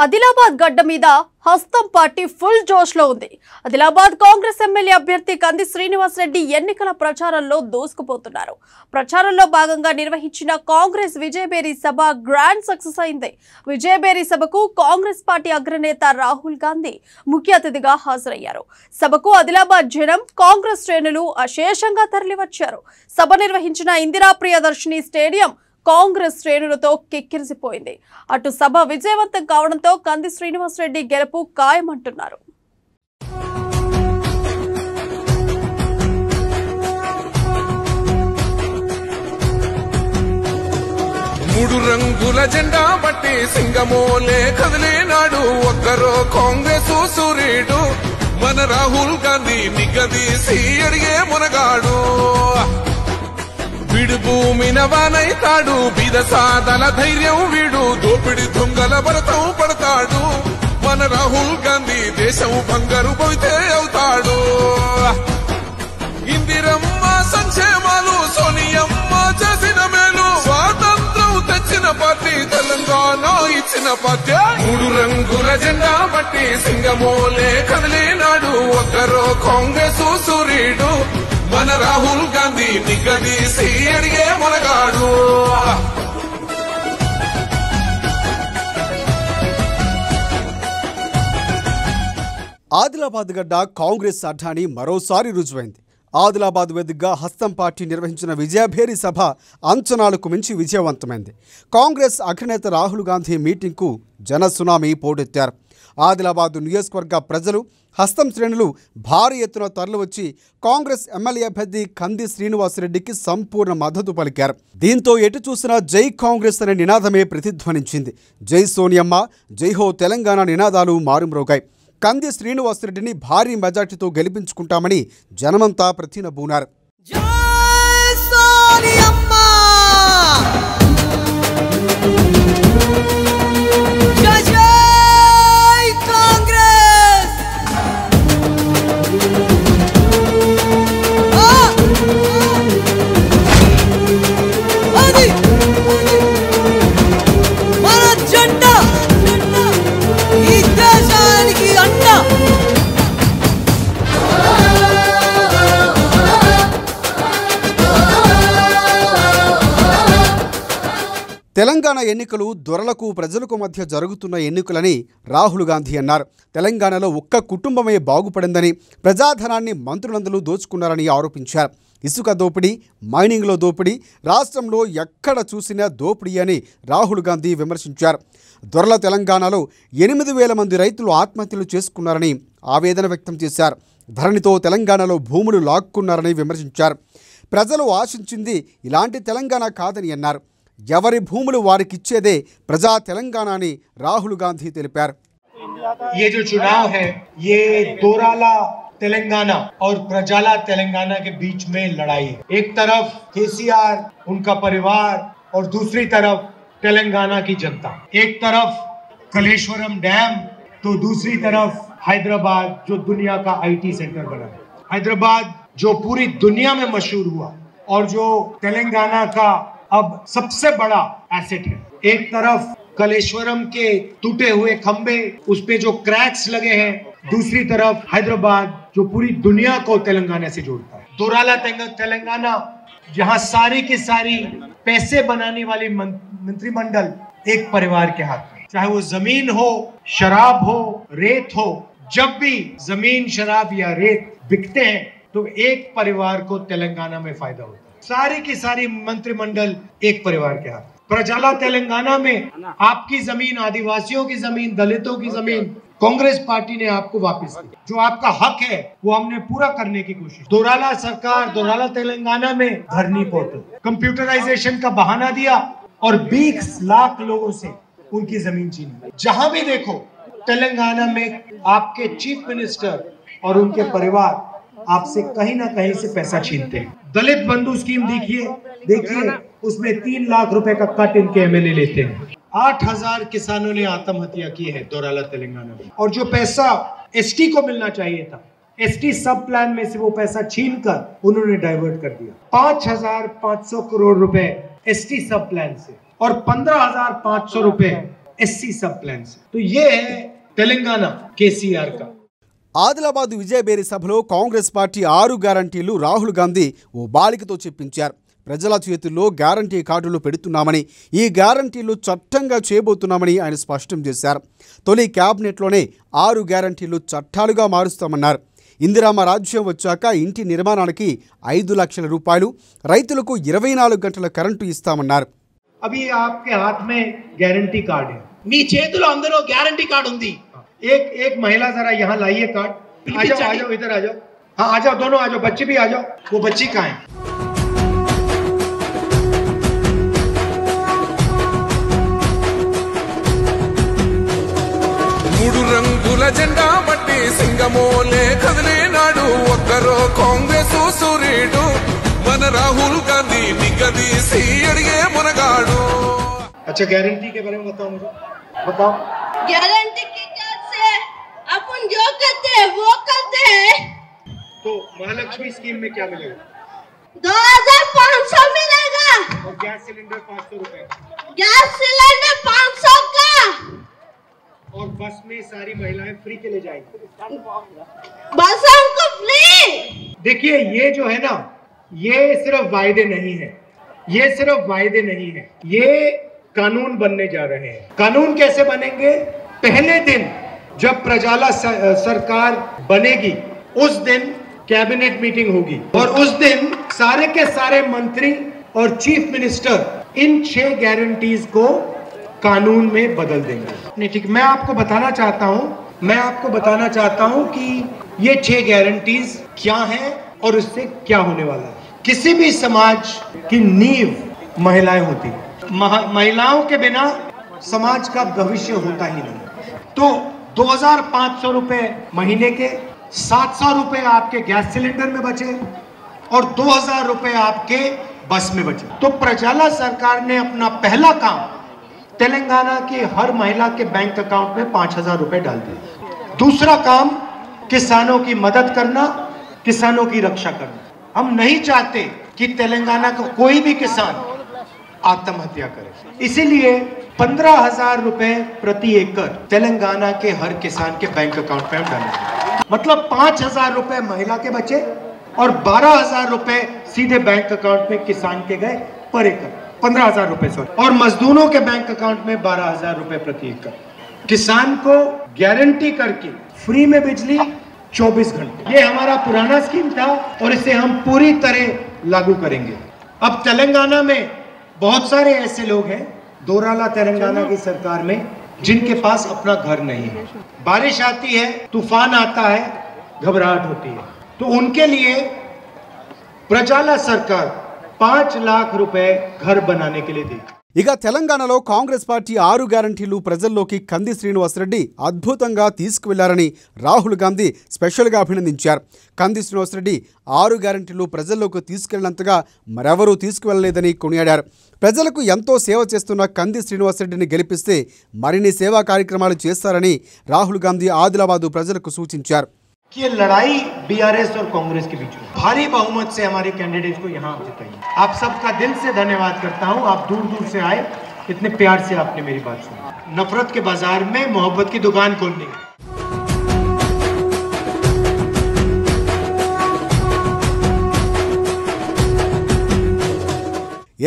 ఆదిలాబాద్ గడ్డ మీద హస్తం పార్టీ ఫుల్ జోష్ లో ఉంది. ఆదిలాబాద్ కాంగ్రెస్ ఎమ్మెల్యే అభ్యర్థి కంది శ్రీనివాస్ రెడ్డి ఎన్నికల ప్రచారంలో దూసుకుపోతున్నారు. ప్రచారంలో భాగంగా నిర్వహించిన కాంగ్రెస్ విజయబేరి సభ గ్రాండ్ సక్సెస్ అయింది. విజయబేరి సభకు కాంగ్రెస్ పార్టీ అగ్రనేత రాహుల్ గాంధీ ముఖ్య అతిథిగా హాజరయ్యారు. సభకు ఆదిలాబాద్ జనం కాంగ్రెస్ శ్రేణులు అశేషంగా తరలివచ్చారు. సభ నిర్వహించిన ఇందిరా ప్రియదర్శిని స్టేడియం కాంగ్రెస్ శ్రేణులతో కిక్కిరిసిపోయింది. అటు సభ విజయవంతం కావడంతో కంది శ్రీనివాస్ రెడ్డి గెలుపు ఖాయమంటున్నారు. మూడు రంగుల జెండా బట్టి సింగమోలే కదిలేనాడు ఒక్కరో కాంగ్రెస్ సూర్యుడు మన రాహుల్ గాంధీ నిగదీసి అడిగే మునగాడు. వీడు భూమిన వానైతాడు, బీద సాదల ధైర్యం వీడు, దోపిడి దొంగల భరతం పడతాడు. మన రాహుల్ గాంధీ దేశం బంగారు పోతే అవుతాడు. ఇందిరమ్మ సంక్షేమాలు సోనియమ్మ చేసిన మేలు, స్వాతంత్రం తెచ్చిన పార్టీ తెలంగాణ ఇచ్చిన పార్టీ. మూడు రంగుల జెండా బట్టి సింగమోలే కదిలేనాడు ఒక్కరో కాంగ్రెస్ సూర్యుడు మన రాహుల్ గాంధీ నిగదీసి అడిగే మునగాడు. ఆదిలాబాద్ గడ్డ కాంగ్రెస్ అడ్డాని మరోసారి రుజువైంది. ఆదిలాబాద్ వేదికగా హస్తం పార్టీ నిర్వహించిన విజయభేరి సభ అంచనాలకు మించి విజయవంతమైంది. కాంగ్రెస్ అగ్రనేత రాహుల్ గాంధీ మీటింగ్కు జన సునామీ పోటెత్తారు. ఆదిలాబాద్ నియోజకవర్గ ప్రజలు, హస్తం శ్రేణులు భారీ ఎత్తున తరలివచ్చి కాంగ్రెస్ ఎమ్మెల్యే అభ్యర్థి కంది శ్రీనివాసరెడ్డికి సంపూర్ణ మద్దతు పలికారు. దీంతో ఎటు చూసినా జై కాంగ్రెస్ అనే నినాదమే ప్రతిధ్వనించింది. జై సోనియమ్మ, జై హో తెలంగాణ నినాదాలు మారుమ్రోగాయి. కంది శ్రీనివాసరెడ్డిని భారీ మెజార్టీతో గెలిపించుకుంటామని జనమంతా ప్రతినబూనారు. తెలంగాణ ఎన్నికలు దొరలకు ప్రజలకు మధ్య జరుగుతున్న ఎన్నికలని రాహుల్ గాంధీ అన్నారు. తెలంగాణలో ఒక్క కుటుంబమే బాగుపడిందని, ప్రజాధనాన్ని మంత్రులందరూ దోచుకున్నారని ఆరోపించారు. ఇసుక దోపిడీ, మైనింగ్లో దోపిడీ, రాష్ట్రంలో ఎక్కడ చూసినా దోపిడీ అని రాహుల్ గాంధీ విమర్శించారు. దొరల తెలంగాణలో 8,000 మంది రైతులు ఆత్మహత్యలు చేసుకున్నారని ఆవేదన వ్యక్తం చేశారు. ధరణితో తెలంగాణలో భూములు లాక్కున్నారని విమర్శించారు. ప్రజలు ఆశించింది ఇలాంటి తెలంగాణ కాదని అన్నారు. ఎవరి భూములు వారికిచ్చేదే ప్రజా తెలంగాణ అని రాహుల్ గాంధీ తెలిపారు. ये जो चुनाव है ये दोराला तेलंगाना और प्रजाला तेलंगाना के बीच में लड़ाई है. एक तरफ केसीआर, उनका परिवार और दूसरी तरफ तेलंगाना की जनता. एक तरफ कलेश्वरम डैम तो दूसरी तरफ हैदराबाद जो दुनिया का आईटी सेंटर बना है. हैदराबाद जो पूरी दुनिया में मशहूर हुआ और जो तेलंगाना का अब सबसे बड़ा एसेट है. एक तरफ कलेश्वरम के टूटे हुए खंबे, उस पे जो क्रैक्स लगे हैं, दूसरी तरफ हैदराबाद जो पूरी दुनिया को तेलंगाना से जोड़ता है. दोराला तेलंगाना जहां सारी की सारी पैसे बनाने वाली मंत्रिमंडल एक परिवार के हाथ में, चाहे वो जमीन हो, शराब हो, रेत हो. जब भी जमीन, शराब या रेत बिकते हैं तो एक परिवार को तेलंगाना में फायदा होता है. सारी की सारी मंत्रिमंडल एक परिवार के हाथ. प्रजाला तेलंगाना में आपकी जमीन, आदिवासियों की जमीन, दलितों की जमीन कांग्रेस पार्टी ने आपको वापस दी. जो आपका हक है वो हमने पूरा करने की कोशिश. दोराला सरकार, दोराला तेलंगाना में धरनी पोर्टल, कंप्यूटराइजेशन का बहाना दिया और 20 लाख लोगों से उनकी जमीन छीनी. जहां भी देखो तेलंगाना में आपके चीफ मिनिस्टर और उनके परिवार आपसे कहीं ना कहीं से पैसा छीनते हैं. दलित बंधु स्कीम देखिए उसमें 3 लाख रुपए का कट इनके एमएलए लेते हैं. 8,000 किसानों ने आत्महत्या की है दोराला तेलंगाना में. और जो पैसा एसटी को मिलना चाहिए था, एसटी सब प्लान में से वो पैसा छीनकर उन्होंने डाइवर्ट कर दिया। 5,500 करोड़ रुपए एसटी सब प्लान से और 15,500 रुपए 80 सब प्लान से। तो ये है तेलंगाना केसीआर का। ఆదిలాబాద్ విజయబేరి సభలో కాంగ్రెస్ పార్టీ 6 గ్యారంటీలు రాహుల్ గాంధీ ఓ బాలికతో చెప్పించారు. ప్రజల చేతుల్లో గ్యారంటీ కార్డులు పెడుతున్నామని, ఈ గ్యారంటీలు చట్టంగా చేయబోతున్నామని ఆయన స్పష్టం చేశారు. తొలి క్యాబినెట్లోనే 6 గ్యారంటీలు చట్టాలుగా మారుస్తామన్నారు. ఇందిరామ రాజ్యం వచ్చాక ఇంటి నిర్మాణానికి 5 లక్షల రూపాయలు, రైతులకు 24 గంటల కరెంటు ఇస్తామన్నారు. अभी आपके हाथ में गारंटी कार्ड है, మీ చేతిలో అందరూ గ్యారంటీ కార్డు ఉంది. एक महिला जरा यहाँ लाइए कार्ड। आ जाओ इधर आ जाओ। हाँ आ जाओ, दोनों आ जाओ, बच्ची भी आ जाओ। वो बच्ची कहाँ है? మూడు రంగుల జెండా బట్టి సింగమోలే కదిలినాడు ఒక్కరో కాంగ్రెస్ సూర్యుడు మన రాహుల్ గాంధీ నిగదీసి అడిగే మునగాడు. अच्छा गारंटी के बारे में बताओ मुझे, बताओ। गारंटी की कैसे अपन जो करते हैं वो करते हैं। तो महालक्ष्मी स्कीम में क्या मिलेगा? 2500 मिलेगा और गैस सिलेंडर 500 रुपए, गैस सिलेंडर 500 का, और बस में सारी महिलाएं फ्री के लिए जाएंगी। बस हमको फ्री। देखिए ये जो है ना, ये सिर्फ वायदे नहीं है, ये सिर्फ वायदे नहीं है, ये कानून बनने जा रहे हैं। कानून कैसे बनेंगे? पहले दिन जब प्रजाला सरकार बनेगी उस दिन कैबिनेट मीटिंग होगी और उस दिन सारे के सारे मंत्री और चीफ मिनिस्टर इन 6 गारंटीज को कानून में बदल देंगे। नहीं ठीक, मैं आपको बताना चाहता हूं कि ये 6 गारंटीज क्या हैं और इससे क्या होने वाला है। किसी भी समाज की नींव महिलाएं होती हैं, महिलाओं के बिना समाज का भविष्य होता ही नहीं। तो 2500 रुपए महीने के, 700 रुपए आपके गैस सिलेंडर में बचे और 2000 रुपए आपके बस में बचे। तो प्रजाला सरकार ने अपना पहला काम तेलंगाना की हर महिला के बैंक अकाउंट में 5000 रुपए डाल दिए। दूसरा काम किसानों की मदद करना, किसानों की रक्षा करना। हम नहीं चाहते कि तेलंगाना का कोई भी किसान आत्महत्या करे, इसीलिए 15,000 रुपए प्रति एकड़ तेलंगाना के हर किसान के बैंक अकाउंट में हम डालेंगे। मतलब 5,000 रुपए महिला के बचे और 12,000 रुपए सीधे बैंक अकाउंट में किसान के गए पर एकड़, 15,000 रुपए सॉरी, और मजदूरों के बैंक अकाउंट में 12,000 रुपए प्रति एकड़। किसान को गारंटी करके फ्री में बिजली 24 घंटे। ये हमारा पुराना स्कीम था और इसे हम पूरी तरह लागू करेंगे। अब तेलंगाना में बहुत सारे ऐसे लोग हैं, दोराला तेलंगाना की सरकार में, जिनके पास अपना घर नहीं है। बारिश आती है, तूफान आता है, घबराहट होती है, तो उनके लिए प्रजाला सरकार 5 लाख रुपए घर बनाने के लिए देगी। ఇక తెలంగాణలో కాంగ్రెస్ పార్టీ 6 గ్యారంటీలు ప్రజల్లోకి కంది శ్రీనివాసరెడ్డి అద్భుతంగా తీసుకువెళ్లారని రాహుల్ గాంధీ స్పెషల్గా అభినందించారు. కంది శ్రీనివాసరెడ్డి 6 గ్యారంటీలు ప్రజల్లోకి తీసుకెళ్లినంతగా మరెవరూ తీసుకువెళ్లలేదని కొనియాడారు. ప్రజలకు ఎంతో సేవ చేస్తున్న కంది శ్రీనివాసరెడ్డిని గెలిపిస్తే మరిన్ని సేవా కార్యక్రమాలు చేస్తారని రాహుల్ గాంధీ ఆదిలాబాద్ ప్రజలకు సూచించారు. कि ये लड़ाई बीआरएस और कांग्रेस के बीच में, भारी बहुमत से हमारे कैंडिडेट को यहाँ जिताइए। आप सबका दिल से धन्यवाद करता हूँ, आप दूर दूर से आए, इतने प्यार से आपने मेरी बात सुनी। नफरत के बाजार में मोहब्बत की दुकान खोलनी है।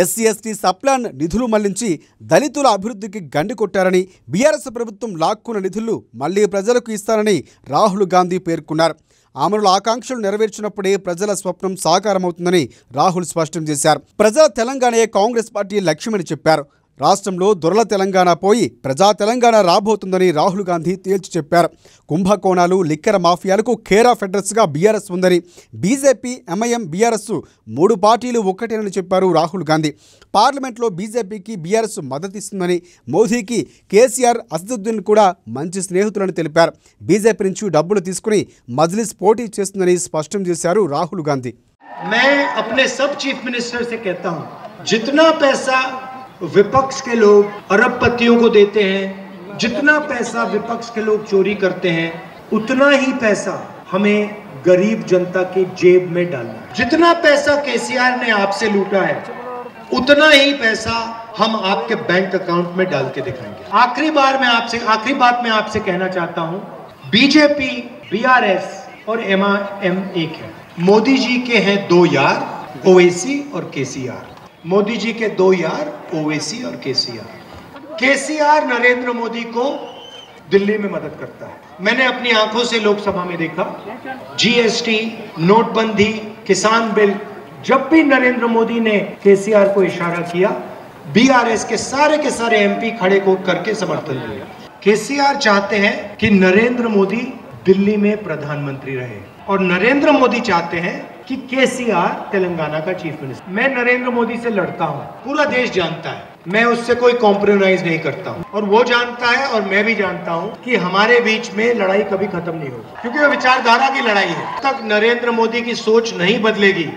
ఎస్సీ ఎస్టీ సప్లాన్ నిధులు మళ్లించి దళితుల అభివృద్ధికి గండి కొట్టారని, బీఆర్ఎస్ ప్రభుత్వం లాక్కున్న నిధులు మళ్లీ ప్రజలకు ఇస్తారని రాహుల్ గాంధీ పేర్కొన్నారు. అమరుల ఆకాంక్షలు నెరవేర్చినప్పుడే ప్రజల స్వప్నం సాకారమవుతుందని రాహుల్ స్పష్టం చేశారు. ప్రజల తెలంగాణయే కాంగ్రెస్ పార్టీ లక్ష్యమని చెప్పారు. రాష్ట్రంలో దొరల తెలంగాణ పోయి ప్రజా తెలంగాణ రాబోతుందని రాహుల్ గాంధీ తేల్చి చెప్పారు. కుంభకోణాలు, లిక్కర్ మాఫియాలకు కేర్ ఆఫ్ అడ్రస్గా బీఆర్ఎస్ ఉందని, బీజేపీ, ఎంఐఎం, బీఆర్ఎస్ 3 పార్టీలు ఒక్కటేనని చెప్పారు రాహుల్ గాంధీ. పార్లమెంట్లో బీజేపీకి బీఆర్ఎస్ మద్దతిస్తుందని, మోదీకి కేసీఆర్, అసదుద్దీన్ కూడా మంచి స్నేహితులని తెలిపారు. బీజేపీ నుంచి డబ్బులు తీసుకుని మజ్లిస్ పోటీ చేస్తుందని స్పష్టం చేశారు రాహుల్ గాంధీ. मैं अपने सब चीफ मिनिस्टर से कहता हूं, जितना पैसा विपक्ष के लोग अरबपतियों को देते हैं, जितना पैसा विपक्ष के लोग चोरी करते हैं, उतना ही पैसा हमें गरीब जनता की जेब में डालना है। जितना पैसा केसीआर ने आपसे लूटा है, उतना ही पैसा हम आपके बैंक अकाउंट में डाल के दिखाएंगे। आखिरी बात मैं आपसे कहना चाहता हूं, बीजेपी, बीआरएस और एमआईएम एक है। मोदी जी के हैं दो यार, ओवैसी और केसीआर। मोदी जी के दो यार, ओवैसी और केसीआर। केसीआर नरेंद्र मोदी को दिल्ली में मदद करता है। मैंने अपनी आंखों से लोकसभा में देखा, जीएसटी, नोटबंदी, किसान बिल, जब भी नरेंद्र मोदी ने केसीआर को इशारा किया, बीआरएस के सारे एमपी खड़े को करके समर्थन दिया। केसीआर चाहते हैं कि नरेंद्र मोदी दिल्ली में प्रधानमंत्री रहे और नरेंद्र मोदी चाहते हैं कि केसीआर तेलंगाना का चीफ मिनिस्टर। मैं नरेंद्र मोदी से लड़ता हूं, पूरा देश जानता है, मैं उससे कोई कॉम्प्रोमाइज नहीं करता हूं और वो जानता है और मैं भी जानता हूं कि हमारे बीच में लड़ाई कभी खत्म नहीं होगी, क्योंकि वो विचारधारा की लड़ाई है। जब तक नरेंद्र मोदी की सोच नहीं बदलेगी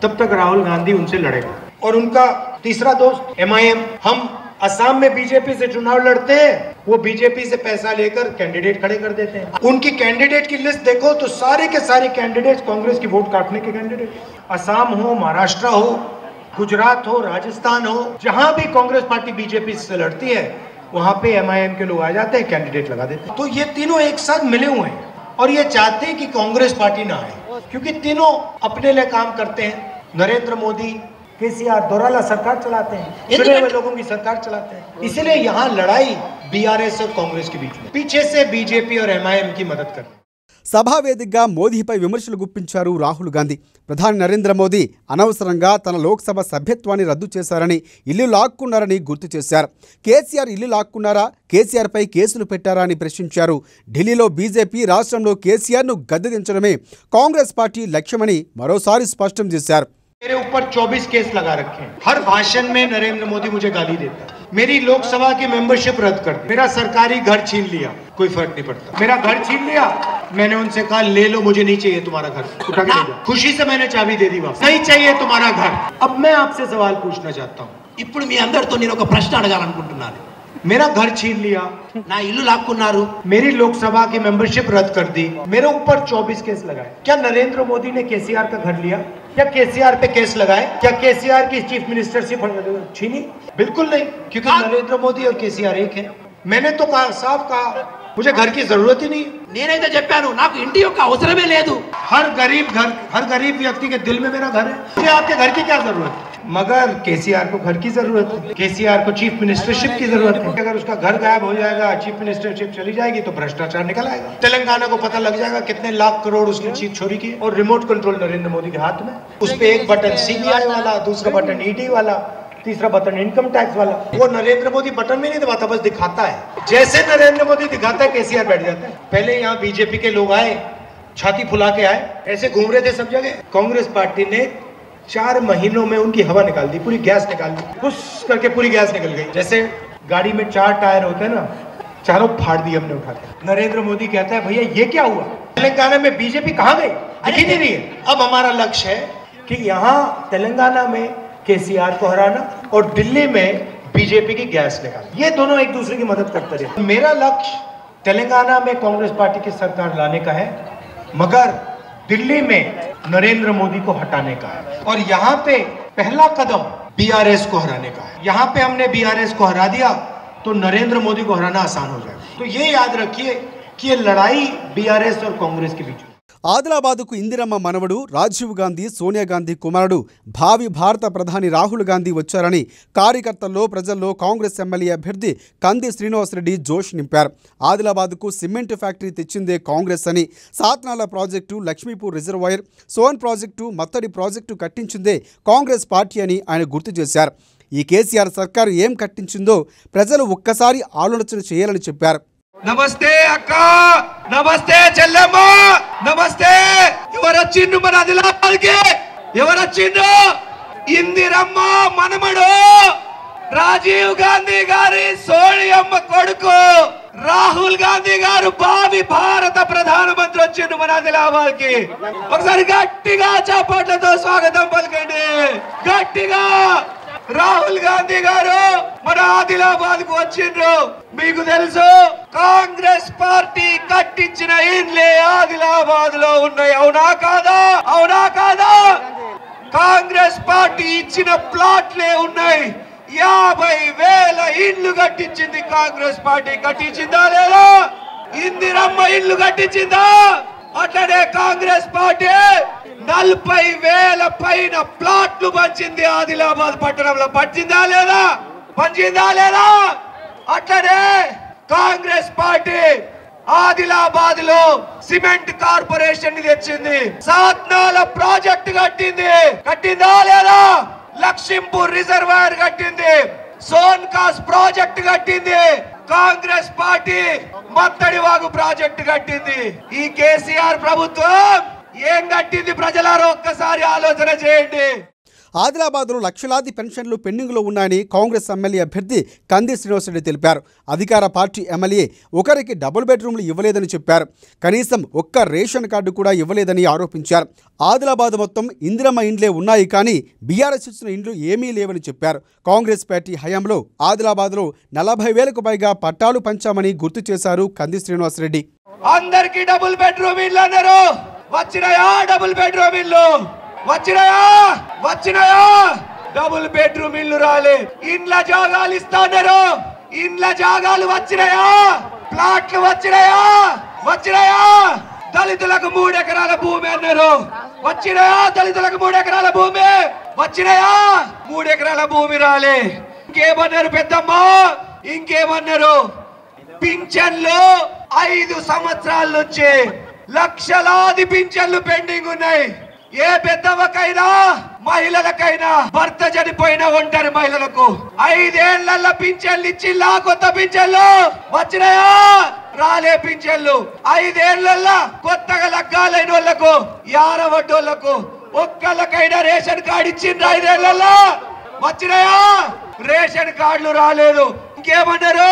तब तक राहुल गांधी उनसे लड़ेगा। और उनका तीसरा दोस्त एमआईएम, हम असम में बीजेपी से चुनाव लड़ते हैं, वो बीजेपी से पैसा लेकर कैंडिडेट खड़े कर देते हैं। उनकी कैंडिडेट की लिस्ट देखो तो सारे के सारे कैंडिडेट कांग्रेस की वोट काटने के कैंडिडेट। असम हो, महाराष्ट्र हो, गुजरात हो, राजस्थान हो, जहां भी कांग्रेस पार्टी बीजेपी से लड़ती है वहां पे एमआईएम के लोग आ जाते हैं, कैंडिडेट लगा देते हैं। तो ये तीनों एक साथ मिले हुए हैं और ये चाहते हैं कि कांग्रेस पार्टी ना आए, क्योंकि तीनों अपने लिए काम करते हैं। नरेंद्र मोदी, केसीआर दोराला सरकार चलाते हैं, चुने हुए लोगों की सरकार चलाते हैं। इसीलिए यहाँ लड़ाई बीआरएस और कांग्रेस के बीच में, पीछे से बीजेपी और एमआईएम की मदद करते हैं। సభా వేదికగా మోదీపై విమర్శలు గుప్పించారు రాహుల్ గాంధీ. ప్రధాని నరేంద్ర మోదీ అనవసరంగా తన లోక్సభ సభ్యత్వాన్ని రద్దు చేశారని, ఇల్లు లాక్కున్నారని గుర్తు చేశారు. కేసీఆర్ ఇల్లు లాక్కున్నారా, కేసీఆర్పై కేసులు పెట్టారా అని ప్రశ్నించారు. ఢిల్లీలో బీజేపీ, రాష్ట్రంలో కేసీఆర్ను గద్దెదించడమే కాంగ్రెస్ పార్టీ లక్ష్యమని మరోసారి స్పష్టం చేశారు. मेरे ऊपर 24 केस लगा रखे हैं। हर भाषण में नरेंद्र मोदी मुझे गाली देता है। मेरी लोकसभा की मेंबरशिप रद्द कर दी, मेरा सरकारी घर छीन लिया, कोई फर्क नहीं पड़ता। मेरा घर छीन लिया, मैंने उनसे कहा ले लो, मुझे नहीं चाहिए तुम्हारा घर, उठा के ले जाओ। खुशी से मैंने चाबी दे दी वापस, नहीं चाहिए तुम्हारा घर। अब मैं आपसे सवाल पूछना चाहता हूँ, ఇప్పుడు మీ అందరితో నేను ఒక ప్రశ్న అడగాలనుకుంటున్నాను. मेरा घर छीन लिया, నా ఇల్లు లాక్కున్నారు, मेरी लोकसभा की मेंबरशिप रद्द कर दी, मेरे ऊपर 24 केस लगाए। क्या नरेंद्र मोदी ने केसीआर का घर लिया? क्या केसीआर पे केस लगाए? क्या केसीआर की चीफ मिनिस्टरशिप छीनी? बिल्कुल नहीं, क्योंकि नरेंद्र मोदी और केसीआर एक है। मैंने तो कहा, साफ कहा, मुझे घर की जरूरत ही नहीं। నేనైతే చెప్పాను నాకు ఇంటి యొక్క అవసరమే లేదు. हर गरीब व्यक्ति के दिल में मेरा घर है, मुझे आपके घर की क्या जरूरत है? मगर केसीआर को घर की जरूरत है, केसीआर को चीफ मिनिस्टरशिप की जरूरत है। अगर उसका घर गायब हो जाएगा, चीफ मिनिस्टरशिप चली जाएगी तो भ्रष्टाचार निकल आएगा। तेलंगाना को पता लग जाएगा कितने लाख करोड़ उसने चीज चोरी की, और रिमोट कंट्रोल नरेंद्र मोदी के हाथ में। उस पे एक बटन सीबीआई वाला, दूसरा बटन ईडी वाला, तीसरा बटन इनकम टैक्स वाला। वो नरेंद्र मोदी बटन में नहीं दबाता, बस दिखाता है। जैसे नरेंद्र मोदी दिखाता है, केसीआर बैठ जाता है। पहले यहाँ बीजेपी के लोग आए, छाती फुला के आए, ऐसे घूम रहे थे सब जगह। कांग्रेस पार्टी ने 4 महीनों में उनकी हवा निकाल दी, पूरी गैस निकाल दी, पुश करके पूरी गैस निकल गई। जैसे गाड़ी में 4 टायर होते हैं ना, चारों फाड़ दिए हमने उठा के। नरेंद्र मोदी कहता है भैया ये क्या हुआ, तेलंगाना में बीजेपी कहाँ गई, दिखी नहीं रही है। अब हमारा लक्ष्य है कि यहाँ तेलंगाना में केसीआर को हराना और दिल्ली में बीजेपी की गैस निकालना। ये दोनों एक दूसरे की मदद करते रहे। मेरा लक्ष्य तेलंगाना में कांग्रेस पार्टी की सरकार लाने का है, मगर दिल्ली में नरेंद्र मोदी को हटाने का है। और यहाँ पे पहला कदम बीआरएस को हराने का है। यहाँ पे हमने बीआरएस को हरा दिया तो नरेंद्र मोदी को हराना आसान हो जाएगा। तो ये याद रखिए कि ये लड़ाई बीआरएस और कांग्रेस के बीच में। ఆదిలాబాద్కు ఇందిరమ్మ మనవడు రాజీవ్ గాంధీ, సోనియా గాంధీ కుమారుడు భావి భారత ప్రధాని రాహుల్ గాంధీ వచ్చారని కార్యకర్తల్లో, ప్రజల్లో కాంగ్రెస్ ఎమ్మెల్యే అభ్యర్థి కంది శ్రీనివాసరెడ్డి జోష్ నింపారు. ఆదిలాబాద్కు సిమెంట్ ఫ్యాక్టరీ తెచ్చిందే కాంగ్రెస్ అని, సాత్నాల ప్రాజెక్టు, లక్ష్మీపూర్ రిజర్వాయర్, సోన్ ప్రాజెక్టు, మత్తడి ప్రాజెక్టు కట్టించిందే కాంగ్రెస్ పార్టీ అని ఆయన గుర్తు చేశారు. ఈ కేసీఆర్ సర్కారు ఏం కట్టించిందో ప్రజలు ఒక్కసారి ఆలోచన చేయాలని చెప్పారు. నమస్తే అక్క, నమస్తే చెల్లెమ్మ, నమస్తే. ఎవరొచ్చిండ్రు మన ఆదిలాబాద్కి? ఎవరొచ్చిండ్రు? ఇందిరమ్మ మనమడు, రాజీవ్ గాంధీ గారి సోనియమ్మ కొడుకు రాహుల్ గాంధీ గారు భావి భారత ప్రధానమంత్రి వచ్చిండ్రు మన ఆదిలాబాద్కి. ఒకసారి గట్టిగా చప్పట్లతో స్వాగతం పలకండి, గట్టిగా. రాహుల్ గాంధీ గారు మన ఆదిలాబాద్ కు వచ్చిండ్రు. మీకు తెలుసు కాంగ్రెస్ పార్టీ కట్టించిన ఇండ్లే ఆదిలాబాద్ లో ఉన్నాయి, అవునా కాదా? అవునా కాదా? కాంగ్రెస్ పార్టీ ఇచ్చిన ప్లాట్లే ఉన్నాయి 50,000 ఇళ్ళు కట్టించింది కాంగ్రెస్ పార్టీ. కట్టించిందా లేదా? ఇందిరమ్మ ఇళ్ళు కట్టించిందా? అట్లనే కాంగ్రెస్ పార్టీ 40,000 పైన ప్లాట్లు పంచింది ఆదిలాబాద్ పట్టణంలో. పంచిందా లేదా? పంచిందా లేదా? అట్లనే కాంగ్రెస్ పార్టీ ఆదిలాబాద్ లో సిమెంట్ కార్పొరేషన్ తెచ్చింది. సాత్నాల ప్రాజెక్ట్ కట్టింది. కట్టిందా లేదా? లక్ష్మీపూర్ రిజర్వాయర్ కట్టింది. సోన్కాస్ ప్రాజెక్ట్ కట్టింది. కాంగ్రెస్ పార్టీ మత్తడివాగు ప్రాజెక్ట్ కట్టింది. ఈ కేసీఆర్ ప్రభుత్వం ఏం కట్టింది? ప్రజలారా ఒక్కసారి ఆలోచన చేయండి. ఆదిలాబాద్లో లక్షలాది పెన్షన్లు పెండింగ్లో ఉన్నాయని కాంగ్రెస్ ఎమ్మెల్యే అభ్యర్థి కంది శ్రీనివాసరెడ్డి తెలిపారు. అధికార పార్టీ ఎమ్మెల్యే ఒకరికి డబుల్ బెడ్రూమ్లు ఇవ్వలేదని చెప్పారు. కనీసం ఒక్క రేషన్ కార్డు కూడా ఇవ్వలేదని ఆరోపించారు. ఆదిలాబాద్ మొత్తం ఇందిరమ్మ ఇండ్లే ఉన్నాయి, కానీ బీఆర్ఎస్ ఇచ్చిన ఇండ్లు ఏమీ లేవని చెప్పారు. కాంగ్రెస్ పార్టీ హయాంలో ఆదిలాబాద్లో 40,000కు పైగా పట్టాలు పంచామని గుర్తు చేశారు కంది శ్రీనివాసరెడ్డి. అందరికీ డబుల్ బెడ్రూమ్ ఇల్లు అన్నారు. వచ్చినాయా డబుల్ బెడ్రూమ్ ఇల్లు? వచ్చినాయా? డబుల్ బెడ్రూమ్ ఇల్లు రాలే. ఇండ్ల జాగాలు ఇస్తాన్నారు. ఇండ్ల జాగాలు వచ్చినాయా? ప్లాట్లు వచ్చినాయా? దళితులకు 3 ఎకరాల భూమి అన్నారు. వచ్చినాయా? దళితులకు 3 ఎకరాల భూమి వచ్చినాయా? 3 ఎకరాల భూమి రాలే. ఇంకేమన్నారు పెద్దమ్మ? ఇంకేమన్నారు? పింఛన్లు 5 సంవత్సరాల నుంచి లక్షలాది పింఛన్లు పెండింగ్ ఉన్నాయి. ఏ పెద్దవకైనా మహిళలకైనా, భర్త చనిపోయిన ఒంటరి మహిళలకు 5 ఏళ్ల పింఛన్లు ఇచ్చిల్లా? కొత్త పింఛన్లు వచ్చినాయా? రాలే పింఛన్లు. 5 ఏళ్ల కొత్తగా లగ్గాలైన వాళ్ళకు, యారవడ్డోళ్లకు ఒక్కళ్ళకైనా రేషన్ కార్డు ఇచ్చిండ్రు? 5 ఏళ్లలో వచ్చినాయా? రేషన్ కార్డులు రాలేదు. ఇంకేమన్నారు?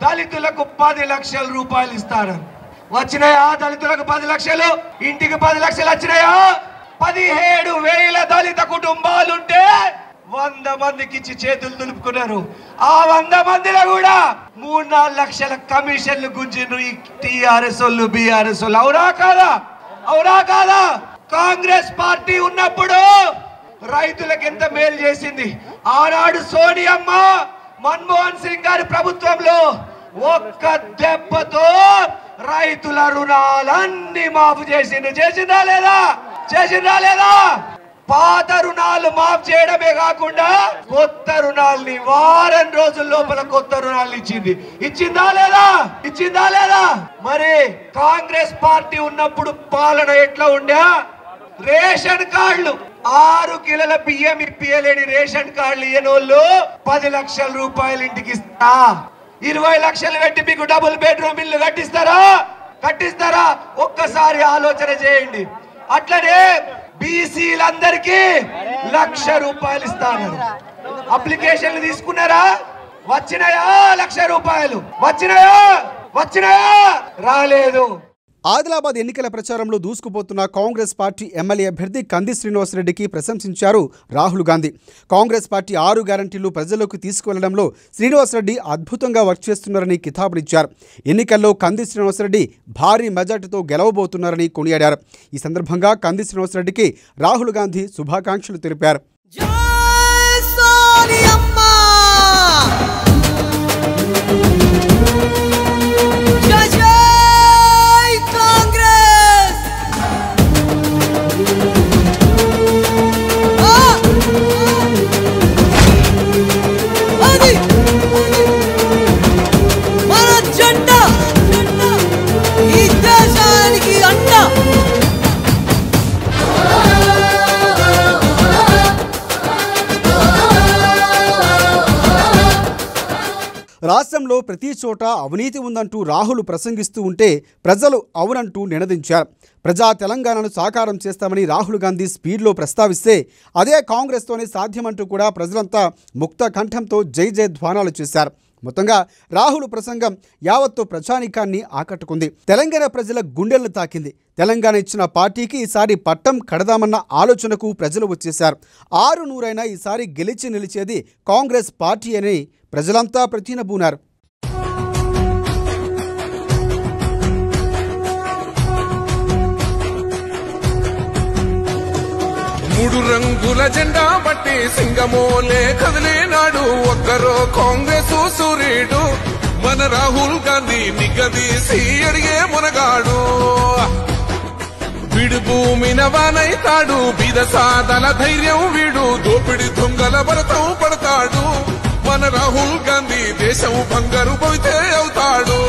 దళితులకు 10 లక్షల రూపాయలు ఇస్తారు. వచ్చినాయా? దళితులకు 10 లక్షలు, ఇంటికి 10 లక్షలు వచ్చినాయా? 17,000 దళిత కుటుంబాలుంటే 100 మందికి ఇచ్చి చేతులు దులుపుకున్నారు. ఆ 100 మందిలో కూడా 3-4 లక్షల కమిషన్లు గుంజిండ్రు ఈ టీఆర్ఎస్ వాళ్ళు, బీఆర్ఎస్ వాళ్ళు. అవునా కాదా? కాంగ్రెస్ పార్టీ ఉన్నప్పుడు రైతులకు ఎంత మేలు చేసింది. ఆనాడు సోనియమ్మ, మన్మోహన్ సింగ్ గారి ప్రభుత్వంలో ఒక్క దెబ్బతో రైతుల రుణాలన్నీ మాఫ్ చేసిందా లేదా? పాత రుణాలు మాఫ్ చేయడమే కాకుండా కొత్త రుణాలని వారం రోజుల లోపల కొత్త రుణాలు ఇచ్చిందా లేదా? మరి కాంగ్రెస్ పార్టీ ఉన్నప్పుడు పాలన ఎట్లా ఉండే? రేషన్ కార్డులు 6 కిలోల బియ్యం ఇప్పియలేని రేషన్ కార్డులు ఇయ్యనోళ్ళు 10 లక్షల రూపాయలు ఇంటికి ఇస్తా. 20 లక్షలు పెట్టి మీకు డబుల్ బెడ్రూమ్ ఇల్లు కట్టిస్తారా? ఒక్కసారి ఆలోచన చేయండి. అట్లనే బీసీలందరికీ 1,00,000 రూపాయలు ఇస్తాను. అప్లికేషన్లు తీసుకున్నారా? వచ్చినాయా? 1,00,000 రూపాయలు వచ్చినాయా? రాలేదు. ఆదిలాబాద్ ఎన్నికల ప్రచారంలో దూసుకుపోతున్న కాంగ్రెస్ పార్టీ ఎమ్మెల్యే అభ్యర్థి కంది శ్రీనివాసరెడ్డికి ప్రశంసించారు రాహుల్ గాంధీ. కాంగ్రెస్ పార్టీ 6 గ్యారంటీలు ప్రజల్లోకి తీసుకువెళ్లడంలో శ్రీనివాసరెడ్డి అద్భుతంగా వర్క్ చేస్తున్నారని కితాబులిచ్చారు. ఎన్నికల్లో కంది శ్రీనివాసరెడ్డి భారీ మెజార్టీతో గెలవబోతున్నారని కొనియాడారు. ఈ సందర్భంగా కంది శ్రీనివాసరెడ్డికి రాహుల్ గాంధీ శుభాకాంక్షలు తెలిపారు. రాష్ట్రంలో ప్రతి చోట అవినీతి ఉందంటూ రాహుల్ ప్రసంగిస్తూ ఉంటే ప్రజలు అవునంటూ నినదించారు. ప్రజా తెలంగాణను సాకారం చేస్తామని రాహుల్ గాంధీ స్పీడ్లో ప్రస్తావిస్తే అదే కాంగ్రెస్తోనే సాధ్యమంటూ కూడా ప్రజలంతా ముక్త కంఠంతో జై జై ధ్వానాలు చేశారు. మొత్తంగా రాహుల్ ప్రసంగం యావత్తు ప్రజానీకాన్ని ఆకట్టుకుంది. తెలంగాణ ప్రజల గుండెలను తాకింది. తెలంగాణ ఇచ్చిన పార్టీకి ఈసారి పట్టం కడదామన్న ఆలోచనకు ప్రజలు వచ్చేశారు. 6-100 ఈసారి గెలిచి నిలిచేది కాంగ్రెస్ పార్టీ అని ప్రజలంతా ప్రతినబూనారు. 3 రంగుల రంగుల జెండా బట్టి సింగమోలే కదిలినాడు ఒక్కరో కాంగ్రెస్ సూర్యుడు మన రాహుల్ గాంధీ నిగదీసి అడిగే మునగాడు వీడు భూమిన వానైతాడు బీద సాదల ధైర్యం వీడు దోపిడి దొంగల భరతం పడతాడు మన రాహుల్ గాంధీ దేశం బంగారు పోతే అవుతాడు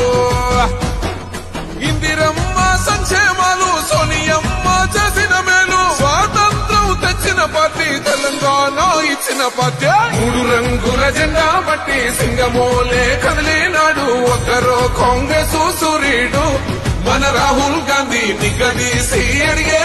ఇందిరమ్మ సంక్షేమాలు సోనియమ్మ చేసిన మేలు స్వాతంత్రం తెచ్చిన పార్టీ తెలంగాణ ఇచ్చిన పార్టీ మూడు రంగుల జెండా బట్టి సింగమోలే కదిలినాడు ఒక్కరో కాంగ్రెస్ సూర్యుడు మన రాహుల్ గాంధీ నిగదీసి అడిగే